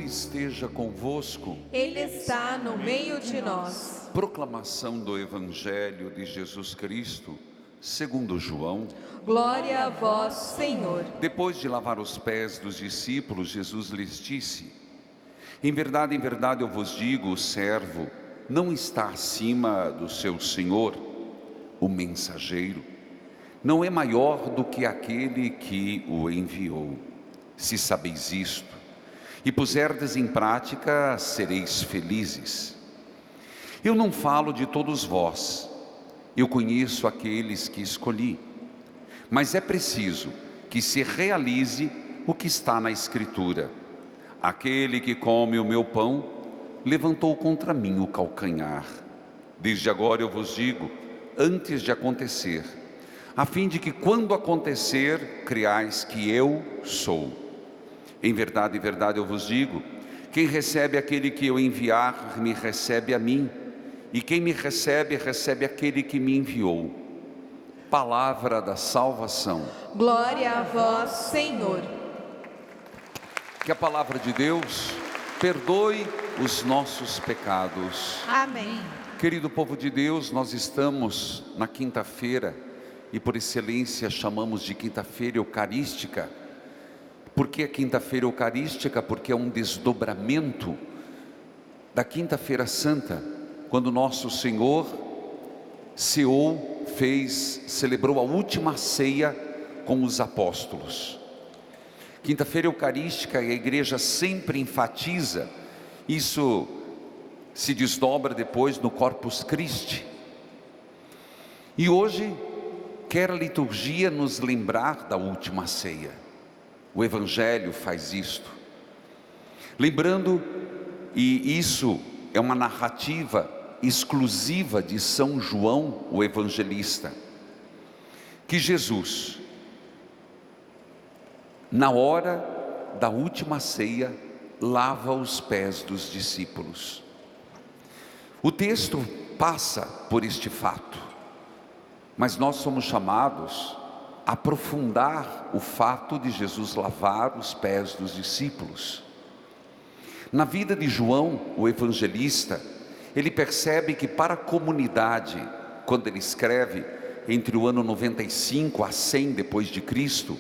esteja convosco. Ele está no meio de nós. Proclamação do Evangelho de Jesus Cristo, segundo João. Glória a vós, Senhor. Depois de lavar os pés dos discípulos, Jesus lhes disse: em verdade, eu vos digo, o servo não está acima do seu senhor. O mensageiro não é maior do que aquele que o enviou. Se sabeis isto e puserdes em prática, sereis felizes. Eu não falo de todos vós, eu conheço aqueles que escolhi, mas é preciso que se realize o que está na Escritura: aquele que come o meu pão levantou contra mim o calcanhar. Desde agora eu vos digo, antes de acontecer, a fim de que quando acontecer, creiais que eu sou. Em verdade, eu vos digo, quem recebe aquele que eu enviar, me recebe a mim, e quem me recebe, recebe aquele que me enviou. Palavra da salvação. Glória a vós, Senhor. Que a palavra de Deus perdoe os nossos pecados. Amém. Querido povo de Deus, nós estamos na quinta-feira, e por excelência chamamos de quinta-feira eucarística. Por que a quinta-feira eucarística? Porque é um desdobramento da quinta-feira santa, quando nosso Senhor celebrou a última ceia com os apóstolos. Quinta-feira eucarística, a igreja sempre enfatiza, isso se desdobra depois no Corpus Christi. E hoje quer a liturgia nos lembrar da última ceia. O Evangelho faz isto, lembrando, e isso é uma narrativa exclusiva de São João, o evangelista, que Jesus, na hora da última ceia, lava os pés dos discípulos. O texto passa por este fato, mas nós somos chamados a aprofundar o fato de Jesus lavar os pés dos discípulos. Na vida de João, o evangelista, ele percebe que para a comunidade, quando ele escreve entre o ano 95 a 100 depois de Cristo,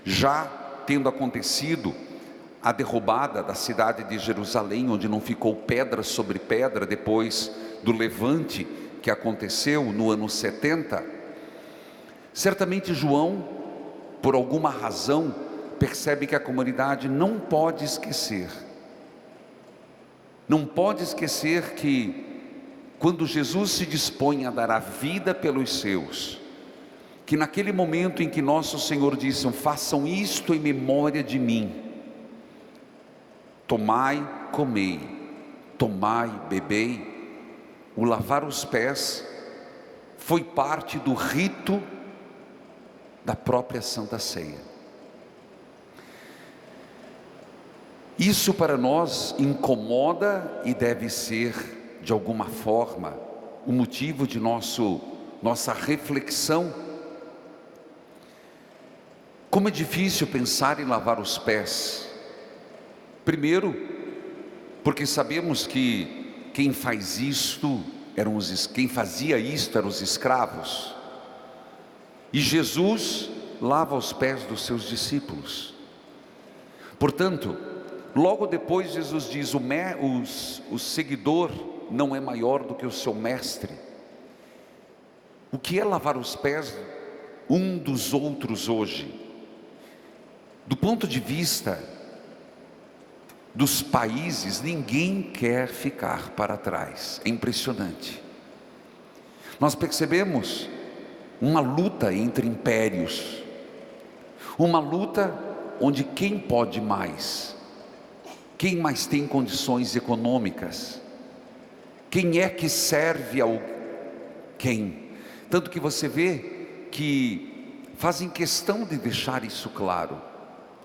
já tendo acontecido a derrubada da cidade de Jerusalém, onde não ficou pedra sobre pedra depois do levante que aconteceu no ano 70, certamente João, por alguma razão, percebe que a comunidade não pode esquecer que quando Jesus se dispõe a dar a vida pelos seus, que naquele momento em que nosso Senhor disse: façam isto em memória de mim, tomai, comei, tomai, bebei, o lavar os pés foi parte do rito da própria Santa Ceia. Isso para nós incomoda e deve ser, de alguma forma, o motivo de nossa reflexão. Como é difícil pensar em lavar os pés. Primeiro, porque sabemos que quem fazia isto eram os escravos. E Jesus lava os pés dos seus discípulos. Portanto, logo depois Jesus diz: o seguidor não é maior do que o seu mestre. O que é lavar os pés um dos outros hoje? Do ponto de vista dos países, ninguém quer ficar para trás. É impressionante. Nós percebemos uma luta entre impérios, uma luta onde quem pode mais, quem mais tem condições econômicas, quem é que serve ao quem. Tanto que você vê que fazem questão de deixar isso claro: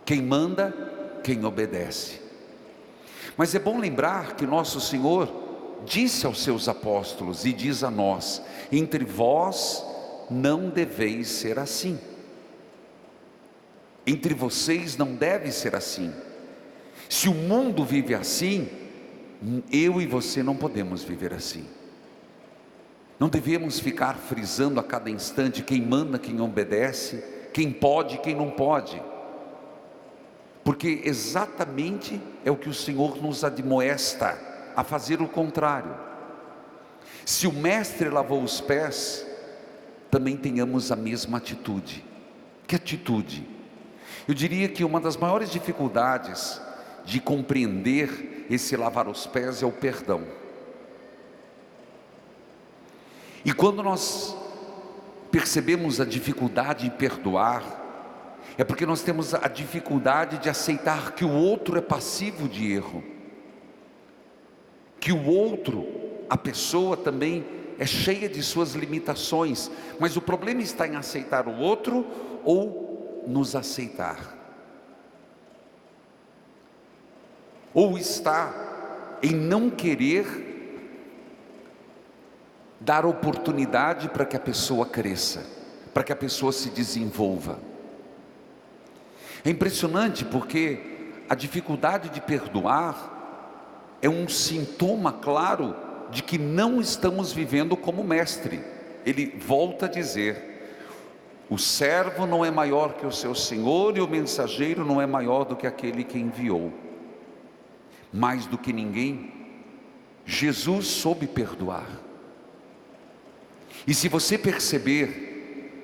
quem manda, quem obedece. Mas é bom lembrar que nosso Senhor disse aos seus apóstolos e diz a nós: entre vós não deveis ser assim. Entre vocês não deve ser assim. Se o mundo vive assim, eu e você não podemos viver assim. Não devemos ficar frisando a cada instante quem manda, quem obedece, quem pode, quem não pode, porque exatamente é o que o Senhor nos admoesta a fazer o contrário. Se o mestre lavou os pés, também tenhamos a mesma atitude. Que atitude? Eu diria que uma das maiores dificuldades de compreender esse lavar os pés é o perdão. E quando nós percebemos a dificuldade em perdoar, é porque nós temos a dificuldade de aceitar que o outro é passivo de erro, que o outro, a pessoa também é cheia de suas limitações, mas o problema está em aceitar o outro ou nos aceitar, ou está em não querer dar oportunidade para que a pessoa cresça, para que a pessoa se desenvolva. É impressionante porque a dificuldade de perdoar é um sintoma claro de que não estamos vivendo como mestre. Ele volta a dizer: o servo não é maior que o seu senhor, e o mensageiro não é maior do que aquele que enviou. Mais do que ninguém, Jesus soube perdoar. E se você perceber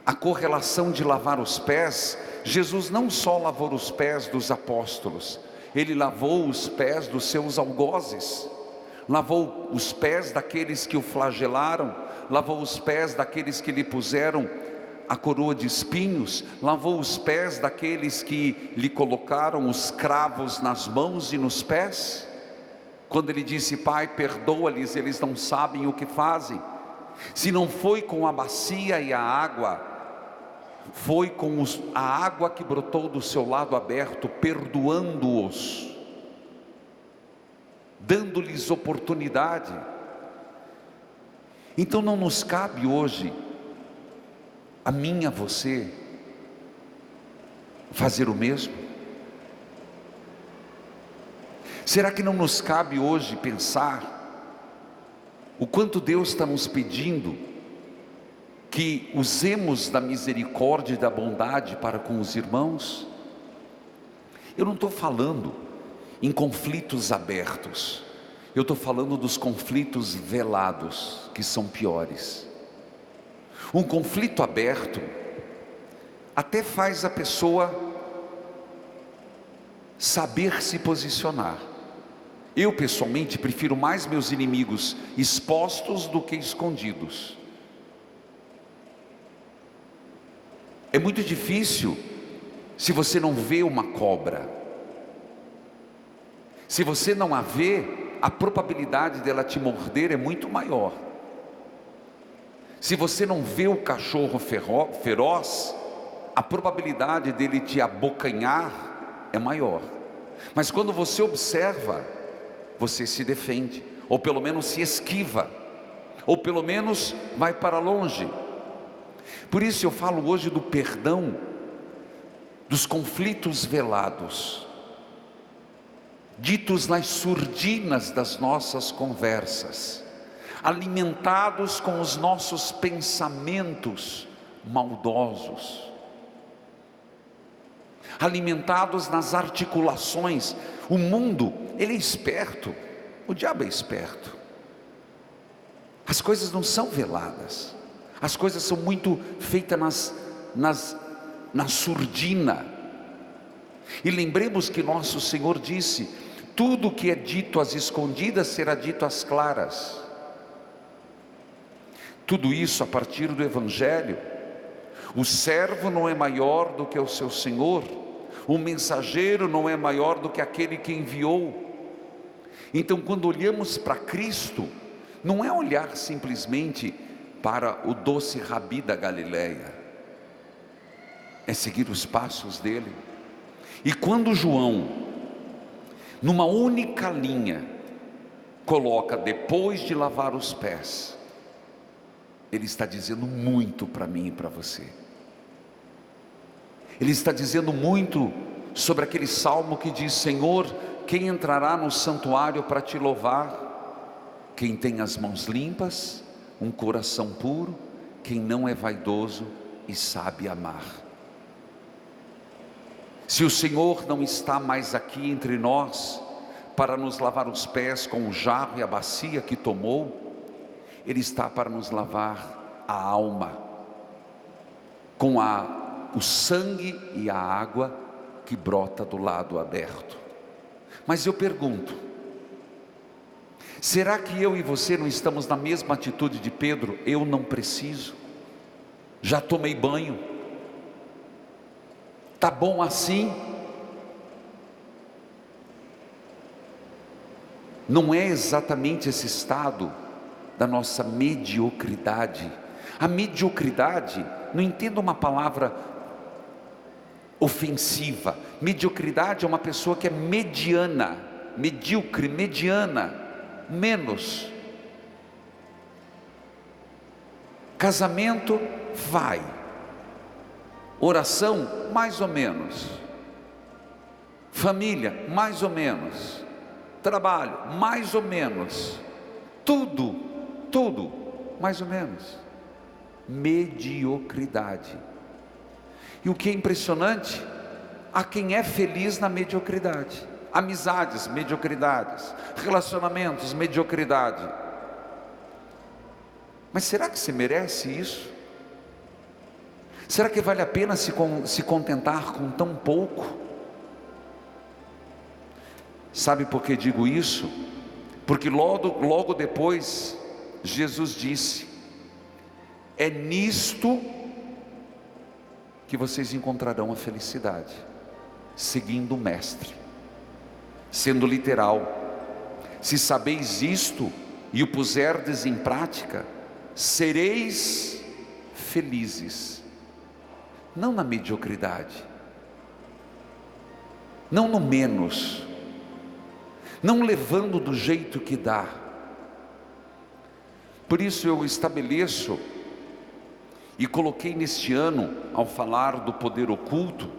a correlação de lavar os pés, Jesus não só lavou os pés dos apóstolos, Ele lavou os pés dos seus algozes, lavou os pés daqueles que o flagelaram, lavou os pés daqueles que lhe puseram a coroa de espinhos, lavou os pés daqueles que lhe colocaram os cravos nas mãos e nos pés. Quando ele disse: Pai, perdoa-lhes, eles não sabem o que fazem. Se não foi com a bacia e a água, foi com a água que brotou do seu lado aberto, perdoando-os, dando-lhes oportunidade. Então não nos cabe hoje, a mim e a você, fazer o mesmo? Será que não nos cabe hoje pensar o quanto Deus está nos pedindo que usemos da misericórdia e da bondade para com os irmãos? Eu não estou falando em conflitos abertos, eu estou falando dos conflitos velados, que são piores. Um conflito aberto até faz a pessoa saber se posicionar. Eu pessoalmente prefiro mais meus inimigos expostos do que escondidos. É muito difícil se você não vê uma cobra. Se você não a vê, a probabilidade dela te morder é muito maior. Se você não vê o cachorro feroz, a probabilidade dele te abocanhar é maior. Mas quando você observa, você se defende, ou pelo menos se esquiva, ou pelo menos vai para longe. Por isso eu falo hoje do perdão, dos conflitos velados, ditos nas surdinas das nossas conversas, alimentados com os nossos pensamentos maldosos, alimentados nas articulações. O mundo, ele é esperto, o diabo é esperto. As coisas não são veladas, as coisas são muito feitas na surdina. E lembremos que nosso Senhor disse: tudo que é dito às escondidas será dito às claras. Tudo isso a partir do Evangelho. O servo não é maior do que o seu senhor, o mensageiro não é maior do que aquele que enviou. Então, quando olhamos para Cristo, não é olhar simplesmente para o doce Rabi da Galileia, é seguir os passos dele. E quando João, numa única linha, coloca depois de lavar os pés, ele está dizendo muito para mim e para você. Ele está dizendo muito sobre aquele salmo que diz: Senhor, quem entrará no santuário para te louvar? Quem tem as mãos limpas, um coração puro, quem não é vaidoso e sabe amar. Se o Senhor não está mais aqui entre nós para nos lavar os pés com o jarro e a bacia que tomou, Ele está para nos lavar a alma com o sangue e a água que brota do lado aberto. Mas eu pergunto, será que eu e você não estamos na mesma atitude de Pedro? Eu não preciso, já tomei banho, tá bom assim? Não é exatamente esse estado da nossa mediocridade? A mediocridade, não entenda uma palavra ofensiva. Mediocridade é uma pessoa que é mediana, medíocre, mediana, menos. Casamento, vai. Oração, mais ou menos. Família, mais ou menos. Trabalho, mais ou menos. Tudo, mais ou menos. Mediocridade. E o que é impressionante, há quem é feliz na mediocridade. Amizades, mediocridades. Relacionamentos, mediocridade. Mas será que você merece isso? Será que vale a pena se contentar com tão pouco? Sabe por que digo isso? Porque logo depois Jesus disse: é nisto que vocês encontrarão a felicidade, seguindo o Mestre. Sendo literal, se sabeis isto e o puserdes em prática, sereis felizes. Não na mediocridade, não no menos, não levando do jeito que dá. Por isso eu estabeleço e coloquei neste ano, ao falar do poder oculto,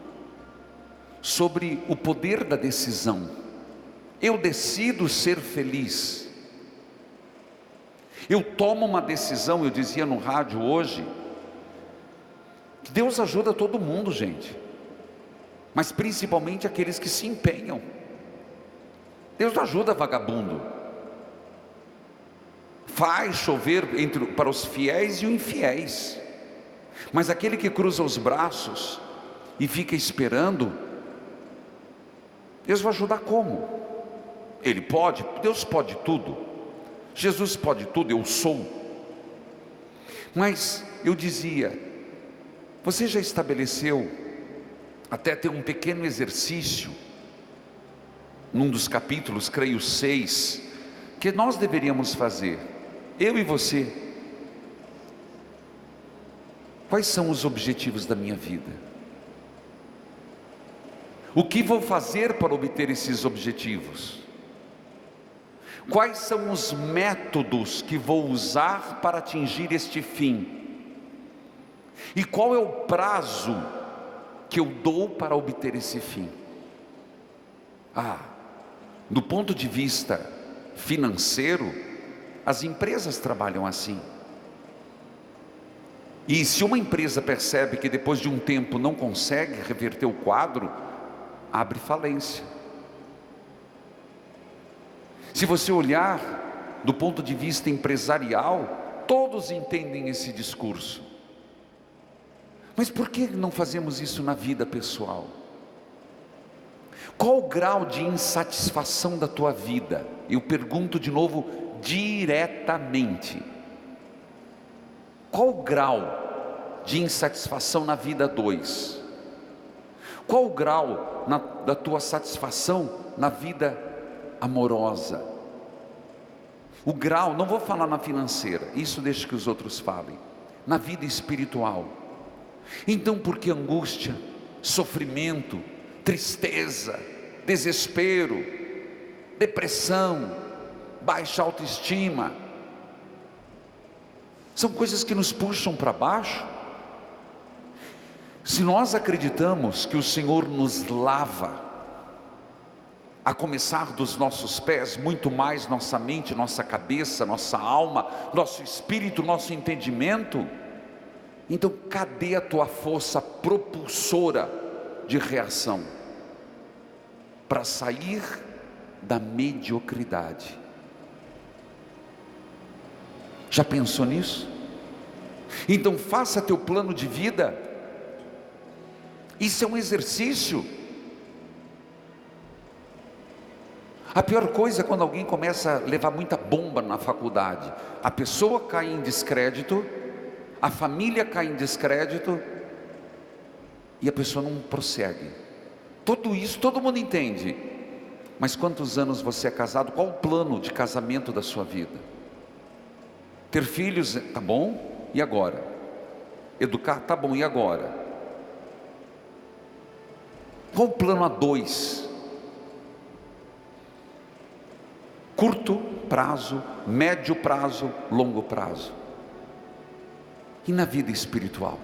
sobre o poder da decisão. Eu decido ser feliz. Eu tomo uma decisão. Eu dizia no rádio hoje, que Deus ajuda todo mundo, gente, mas principalmente aqueles que se empenham. Deus não ajuda vagabundo. Faz chover para os fiéis e os infiéis. Mas aquele que cruza os braços e fica esperando, Deus vai ajudar como? Ele pode? Deus pode tudo. Jesus pode tudo, eu sou. Mas eu dizia, você já estabeleceu, até ter um pequeno exercício, num dos capítulos, creio 6, que nós deveríamos fazer, eu e você. Quais são os objetivos da minha vida? O que vou fazer para obter esses objetivos? Quais são os métodos que vou usar para atingir este fim? E qual é o prazo que eu dou para obter esse fim? Do ponto de vista financeiro, as empresas trabalham assim. E se uma empresa percebe que depois de um tempo não consegue reverter o quadro, abre falência. Se você olhar do ponto de vista empresarial, todos entendem esse discurso. Mas por que não fazemos isso na vida pessoal? Qual o grau de insatisfação da tua vida? Eu pergunto de novo, diretamente. Qual o grau de insatisfação na vida 2? Qual o grau da tua satisfação na vida amorosa? O grau, não vou falar na financeira, isso deixa que os outros falem. Na vida espiritual. Então por que angústia, sofrimento, tristeza, desespero, depressão, baixa autoestima? São coisas que nos puxam para baixo. Se nós acreditamos que o Senhor nos lava, a começar dos nossos pés, muito mais nossa mente, nossa cabeça, nossa alma, nosso espírito, nosso entendimento, então cadê a tua força propulsora de reação para sair da mediocridade? Já pensou nisso? Então faça teu plano de vida. Isso é um exercício. A pior coisa é quando alguém começa a levar muita bomba na faculdade. A pessoa cai em descrédito, a família cai em descrédito e a pessoa não prossegue. Tudo isso todo mundo entende. Mas quantos anos você é casado? Qual o plano de casamento da sua vida? Ter filhos, tá bom? E agora? Educar, tá bom, e agora? Qual o plano a dois? Curto prazo, médio prazo, longo prazo. E na vida espiritual?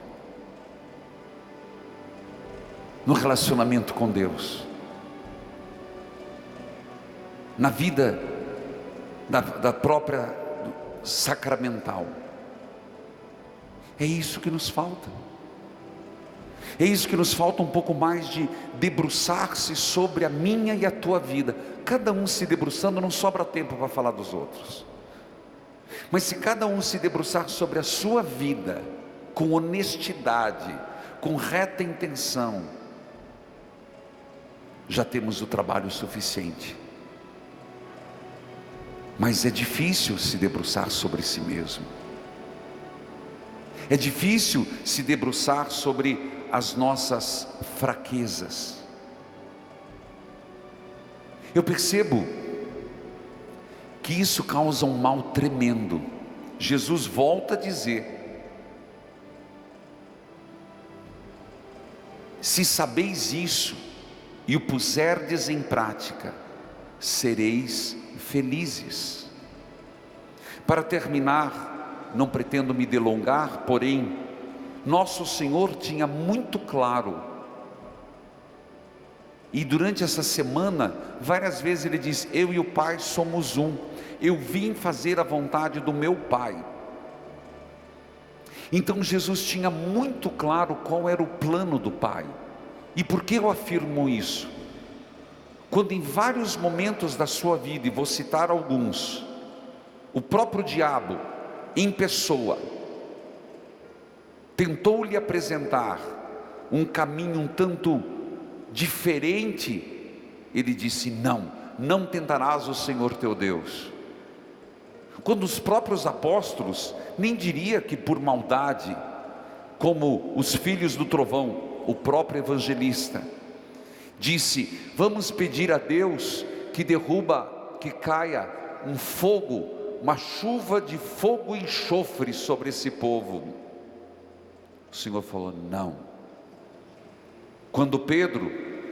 No relacionamento com Deus? Na vida da própria sacramental? É isso que nos falta. É isso que nos falta, um pouco mais de debruçar-se sobre a minha e a tua vida. Cada um se debruçando, não sobra tempo para falar dos outros. Mas se cada um se debruçar sobre a sua vida, com honestidade, com reta intenção, já temos o trabalho suficiente. Mas é difícil se debruçar sobre si mesmo. É difícil se debruçar sobre as nossas fraquezas. Eu percebo que isso causa um mal tremendo. Jesus volta a dizer: se sabeis isso e o puserdes em prática, sereis felizes. Para terminar, não pretendo me delongar, porém, nosso Senhor tinha muito claro, e durante essa semana, várias vezes ele diz: eu e o Pai somos um, eu vim fazer a vontade do meu Pai. Então Jesus tinha muito claro qual era o plano do Pai. E por que eu afirmo isso? Quando em vários momentos da sua vida, e vou citar alguns, o próprio diabo, em pessoa, tentou lhe apresentar um caminho um tanto diferente, ele disse: não tentarás o Senhor teu Deus. Quando os próprios apóstolos, nem diria que por maldade, como os filhos do trovão, o próprio evangelista disse: vamos pedir a Deus que que caia um fogo, uma chuva de fogo e enxofre sobre esse povo. O Senhor falou: não. Quando Pedro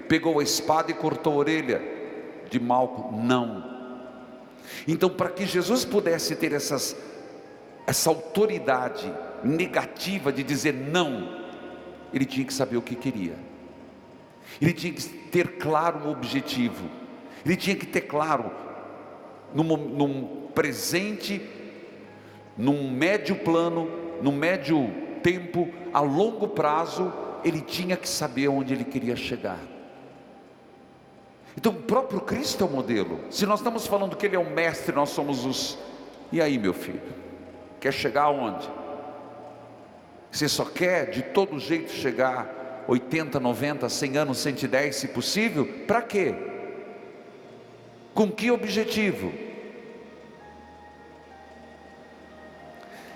pegou a espada e cortou a orelha de Malco, não. Então, para que Jesus pudesse ter essa autoridade negativa de dizer não, ele tinha que saber o que queria. Ele tinha que ter claro o objetivo. Ele tinha que ter claro, num presente, num médio plano, num médio tempo, a longo prazo, ele tinha que saber onde ele queria chegar. Então o próprio Cristo é o modelo. Se nós estamos falando que ele é o mestre, nós somos os... E aí, meu filho, quer chegar aonde? Você só quer de todo jeito chegar 80, 90, 100 anos, 110 se possível? Para quê? Com que objetivo?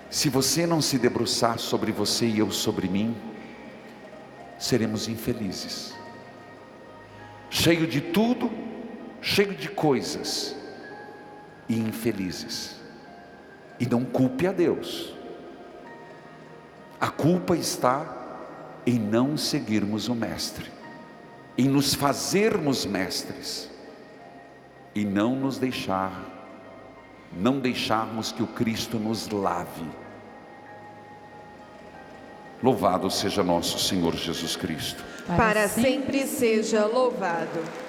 Se você não se debruçar sobre você e eu sobre mim, seremos infelizes, cheio de tudo, cheio de coisas, e infelizes. E não culpe a Deus. A culpa está em não seguirmos o Mestre, em nos fazermos mestres, e não deixarmos que o Cristo nos lave. Louvado seja nosso Senhor Jesus Cristo. Para sempre seja louvado.